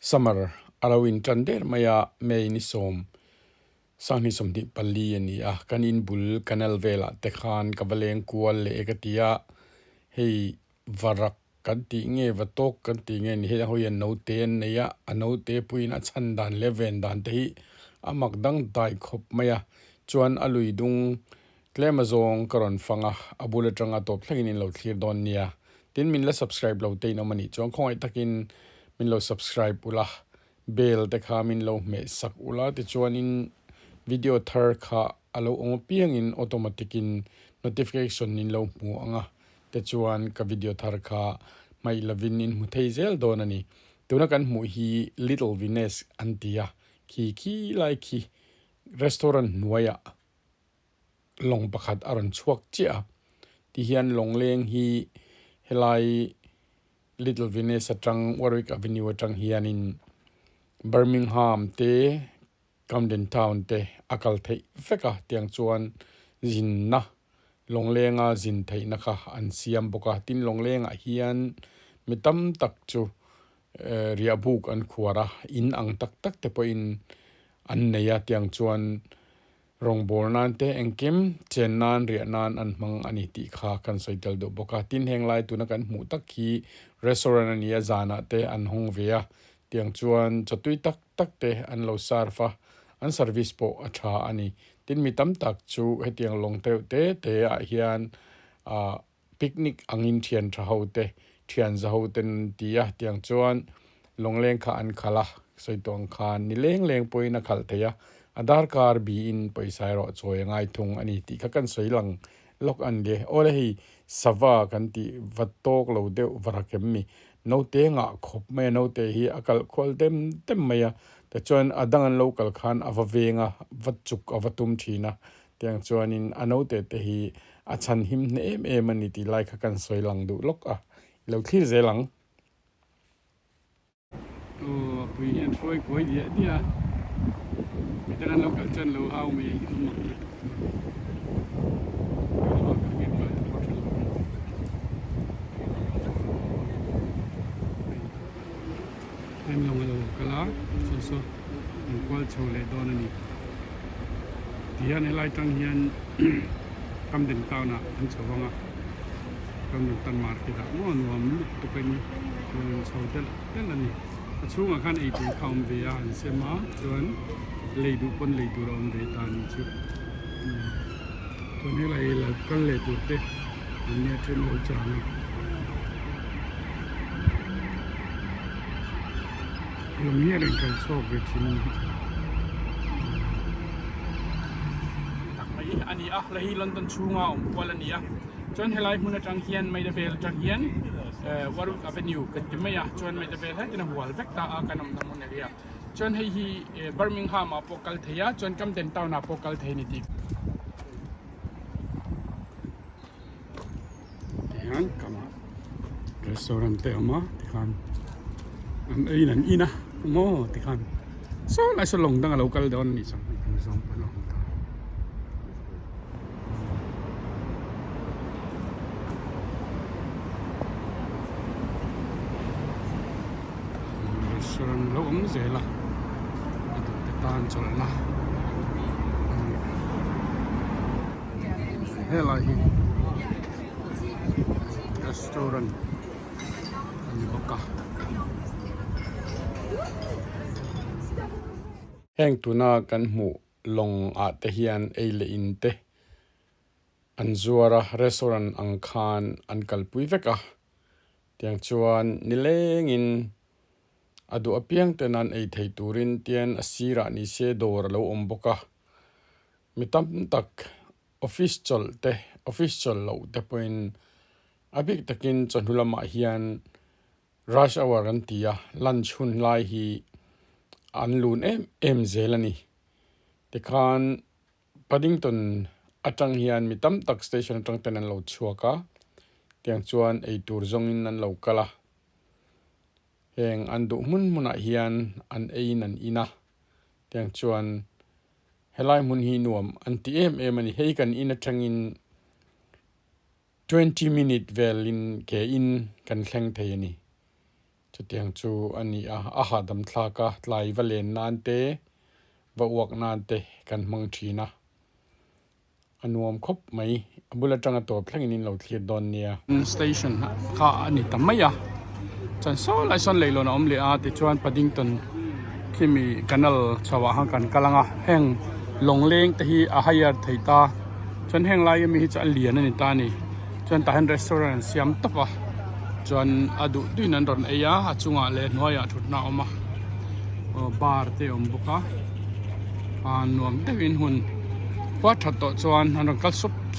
summer alawin trander maya mei ni som sang ni som di pali ani kan inbul Canal vela te khan kavaleng kual le ekatia hei varak kan ti nge vatok kan ti nge ni he hoyan no ten ne ya ano te puina chan dan leven dan te hi amak dang dai khop maya chuan alui dung tlemazong karon fanga abula tanga top thlengin lo thlir don nia tin min la subscribe lo te no mani chong khoi takin min lo subscribe ula bell te kha min lo me sak ula te chuan in video thar kha alo ong piang in automatic in notification in lo mu anga te chuan ka video thar kha mai lavin in mu thei zel don ani tuna kan mu hi little Venus antia ki lai ki restaurant nuaya long pakhat aron chuak chia ti hian long leng hi helai little Venus atang Warwick Avenue atang hian in Birmingham te Camden Town te akal thei veka tiang chuan zin na long lenga zin thei na kha an siam boka tin long lenga hian mitam tak chu ria buk an khuara in ang tak te po in an neya tiang chuan rong bor nan te engkim chen nan ria nan an mang ani ti kha kan soitel do boka tin heng lai tu na kan mu tak hi restaurant ania zana te an hong vea tiang chuan chatui tak te an lo sarfa an service po atha ani tin mi tam tak chu hetiang long te a hian picnic angin thian tha ho te thian za ho ten tia tiang chuan longleng kha an khala soitong khan ni leng poina khal theya Aadhaar card bi in paisa ro choi ngai thung ani ti kha kan soilang lok an le ole hi sawa kan ti vatok lo de varakem mi no te nga khop me no te hi akal khol tem maya ta chuan adang an local khan avavenga vachuk avatum thina tiang chuan in ano te hi achan him ne em ani ti lai kha kan soilang du lok a lo thlir zelang pui hian koi dia Jangan local chen lo how me em long lo kala so kwal chole don ni dian elai tang hian Camden Town na an chawanga Camden Town market a nuam lut to pen chawtel ani achunga khan ei tu khaum ve a an sema chuan leidu pon leidu rom ve tan chu to ne lai la kal le tu te ne chen lo chang lo mia len kal so ve chin tak mai ani a la hi London chunga kwal ani a chon helai mun atang hian mai da vel tang hian Warwick Avenue katimaya chuan mai da vel ha tin hual vekta a kanam namun area chuan hei hi Birmingham apokal theya chuan Camden Town apokal thei ni ti tihan kama restaurant te ama tikhan an einan ina mo tikhan so lai so long dang local don ni sang song palong restaurant lo zela tan chol na helai hi restaurant ani boka heng tuna kan mu long a te hian eile in te an zuara restaurant em.Kan an kalpui veka tiang chuan nileng in adu apiang tenan ei thei turin tian asira ni se dor lo omboka mitam tak office chol lo te point abik takin chonhulama hian rush hour an tia lunch hun lai hi an lun em zelani tikhan Paddington atang hian mitam tak station atang tenan lo chuaka tiang chuan ei tur zongin an lo kala heng an du muna hian an ein an ina tiang chuan helai mun hi nuam an ti em ani hei kan ina tangin 20 minute vel in ke in kan thleng thei ani จุดเตียงจูอันนี้อาหารดำทากะไหลวเลนนานเตบวกนานเตกันมังทีนะอันวมครบไหมบุลจังตัวเพลงนี้เราเทียดดอนเนี่ยสเตชันค่ะอันนี้ทำไมจันโซ่ไลซอนเลยโลนะอมเลอาติจวนปัดดิ้งตันที่มีCanalชาวฮังกันกำลังแห้งลงเล้งแต่ที่อาหารไทยตาจนแห้งลายมีจะเลียนนี่ตานี่จนตาเห็นร้านเสียมตับจนอดุด้วยนั่นรอนเอียจุงอาเลนหัวยทุดน้าออกมาบาร์เตอมบุกนวมเดวินหุ่นว่าถัดต่อจวนอันนั้นก็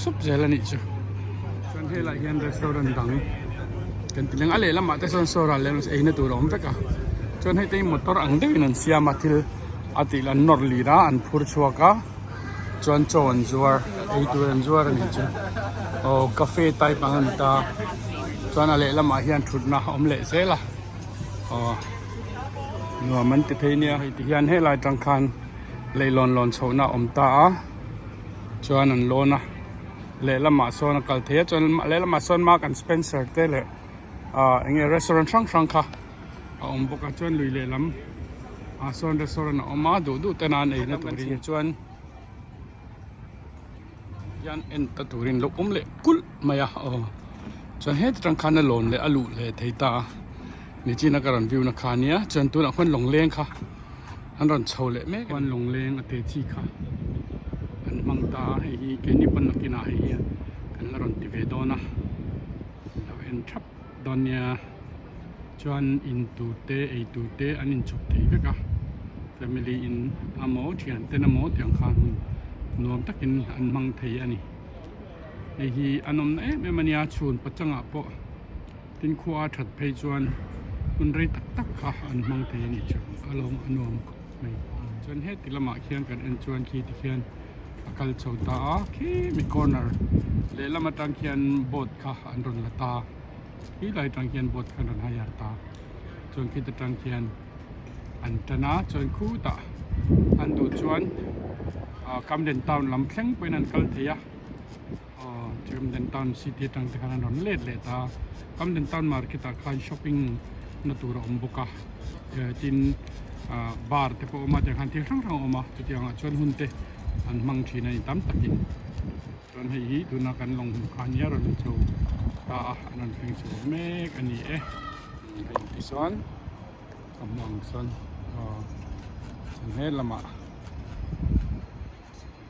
ซุปเจลนี่จ้ะจนเฮลัยเห็นร้านดังกันที่นั่งอะไรละมาแต่ส่วนโซราเลนเองนี่ตัวเราไม่ก็จนให้ตีมอเตอร์อังเดวินันเสียมาที่อาทิลันนอร์ลีราอันพูดชัวกะจนจวนจัวไอตัวจัวนี่จ้ะกาแฟไต้ปังตาจวนอะไรละมาเฮียนทุดนะอมเละเสละนัวมันติดเทียนที่เฮียนให้ลายจังคันเลยลอนโซน่าอมตาจวนนั้นโลนะเละละมาโซนกัลเทียจวนเละละมาโซนมากันสเปนเซอร์เตะเลยเองร้านช่างค่ะอมบุกจวนลุยเละลำโซนร้านอมมาดูแต่นานเองนะตัวนี้จวนยันเอ็นตัดตัวรินลูกอมเละกุลมายาจนเฮ็ดจังคันลอนเลยอลุเลยไทยตานี่จีนักการวิวนักขานี้จนตัวนักคนหลงเลี้ยงค่ะอันรอนโชว์เลยแม่วันหลงเลี้ยงอเตจีค่ะอันมังตาให้เกนิปันนักกินให้กันละรอนติเวโดนะเราเอ็นทับดอนเนี่ยจวนอินตูเตไอตูเตอันอินจบทีก็ค่ะ family in อโมเทียนเตนอโมเทียงข้างนวมตักกินอันมังไทยอันนี้ไอ้ฮีอันนั้นแม่มันยาชวนปัจจังอ่ะปะตินขวาถัดไปจวนมันเรตักค่ะอันมังเทนี่จ้ะอารมณ์อันนวมไม่จนเฮ็ดติละหมาเขียนกันอันจวนขีดเขียนอากาศโชตาคีมีคอร์เนอร์เลยละมาตั้งเขียนบทค่ะอันรุนละตาที่ไรตั้งเขียนบทกันรันหายาตาจนคิดตั้งเขียนอันตนาจนคู่ตาอันดูจวนคำเด่นตาวลำแข้งไปนั่นกัลเทียจำเดินตอนซิตี้ตั้งแต่ขนาดนั้นเล็ดตากำเดินตอนมาร์เก็ตขายช้อปปิ้งนัตัวเราอมบุกะจินบาร์ที่พอมาจากหันที่ช่างออกมาจุดyangชวนหุ่นเตอันมังชีในตั้มตักินจนให้ฮีดูนักการลงขันยาเราโชว์ตาอันนั้นเป็นโชว์เมกอันนี้เป็นที่ซ้อนกำลังซ้อนฉันเห็นละมา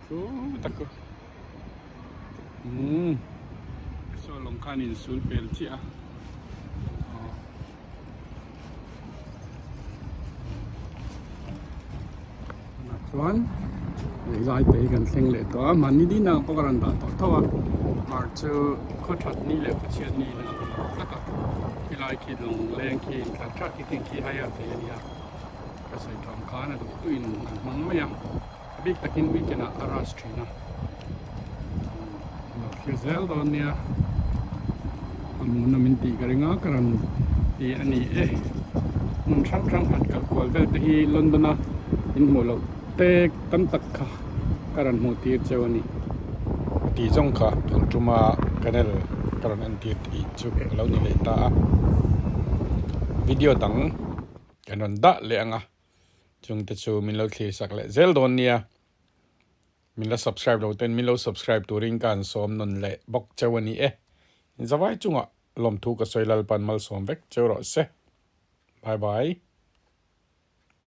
โอ้ตะกุso long kan in sul pel chi chuan lai pe kan thleng le to man ni din na pakaran da to thawa mar chu kho that ni le chian ni le taka ki lai ki long leng ki ka tra ki ting ki ha ya te ya ka sai thom khana du tuin mang ma ya big takin weekend aras trina Giselle doon niya muna minti ka rin nga karan ani nung sang at kalkual dahil London na inmulaw tek tantak ka karan mo tir ni ti jong ka ang cuma Canal karan an tir i chuk law ni leta video dang kanon da le anga chung te chu min lo thli sak le zel don niya min la subscribe lo ten min lo subscribe to ring kan som non le bok chawani in zawai chunga lom thu ka soilal pan mal som vek chawro se bye bye